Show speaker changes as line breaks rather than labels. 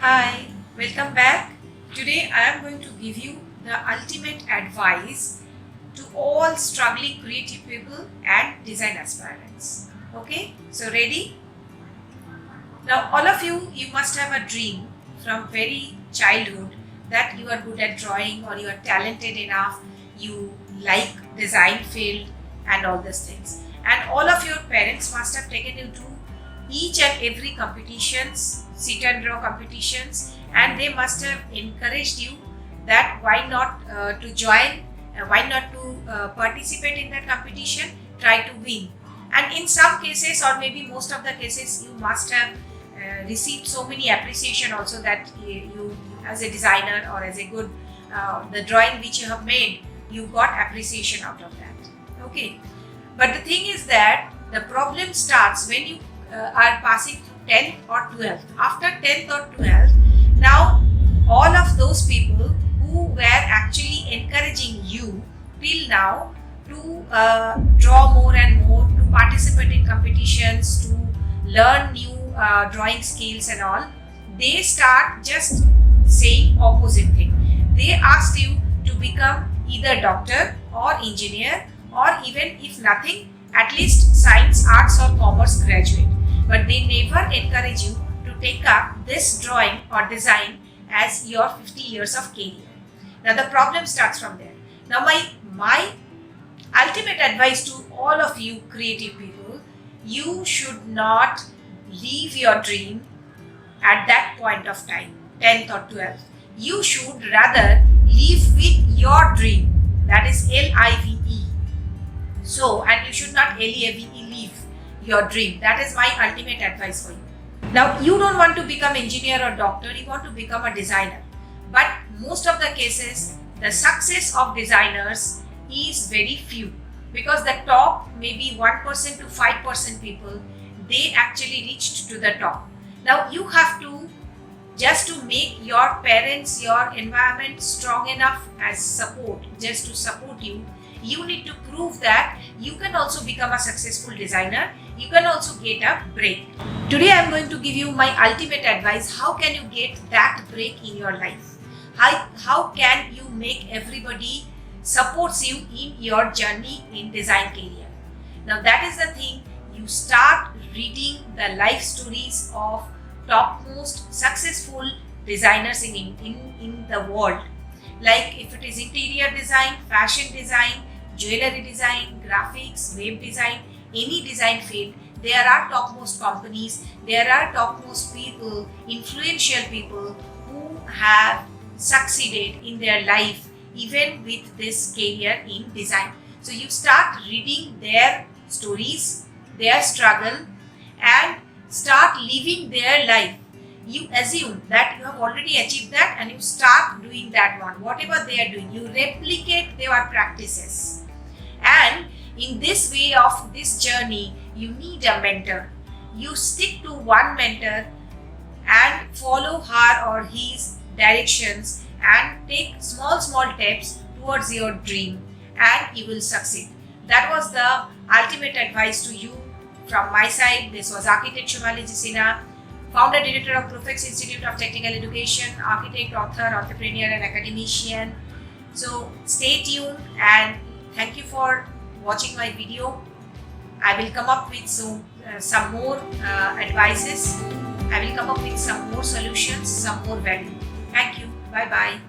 Hi, welcome back. Today I am going to give you the ultimate advice to all struggling creative people and design aspirants. Okay, so ready? Now, all of you must have a dream from very childhood that you are good at drawing or you are talented enough, you like design field and all these things. And all of your parents must have taken you to each and every competitions, sit and draw competitions, and they must have encouraged you that why not to join, why not to participate in that competition, try to win. And in some cases, or maybe most of the cases, you must have received so many appreciation also that you as a designer or as a good the drawing which you have made, you got appreciation out of that. Okay, but the thing is that the problem starts when you are passing through 10th or 12th. After 10th or 12th, now all of those people who were actually encouraging you till now to draw more and more, to participate in competitions, to learn new drawing skills and all, they start just saying opposite thing. They asked you to become either doctor or engineer, or even if nothing, at least science, arts or commerce graduate. But they never encourage you to take up this drawing or design as your 50 years of career. Now the problem starts from there. Now my ultimate advice to all of you creative people, you should not leave your dream at that point of time, 10th or 12th. You should rather live with your dream, that is LIVE. So, and you should not LEAVE, leave your dream. That is my ultimate advice for you. Now, you don't want to become engineer or doctor, you want to become a designer. But most of the cases, the success of designers is very few, because the top maybe 1% to 5% people, they actually reached to the top. Now you have to, just to make your parents, your environment strong enough as support, just to support you, you need to prove that you can also become a successful designer, you can also get a break. Today I am going to give you my ultimate advice. How can you get that break in your life? How can you make everybody supports you in your journey in design career? Now that is the thing. You start reading the life stories of topmost successful designers in the world. Like if it is interior design, fashion design, jewelry design, graphics, web design, any design field, there are topmost companies, there are topmost people, influential people who have succeeded in their life even with this career in design. So you start reading their stories, their struggle, and start living their life. You assume that you have already achieved that and you start doing that one. Whatever they are doing, you replicate their practices. And in this way of this journey, you need a mentor. You stick to one mentor and follow her or his directions and take small steps towards your dream, and you will succeed. That was the ultimate advice to you from my side. This was architect Shomali Jisina, founder director of Profex Institute of Technical Education, architect, author, entrepreneur and academician. So stay tuned and thank you for watching my video. I will come up with some more advices. I will come up with some more solutions, some more value. Thank you. Bye bye.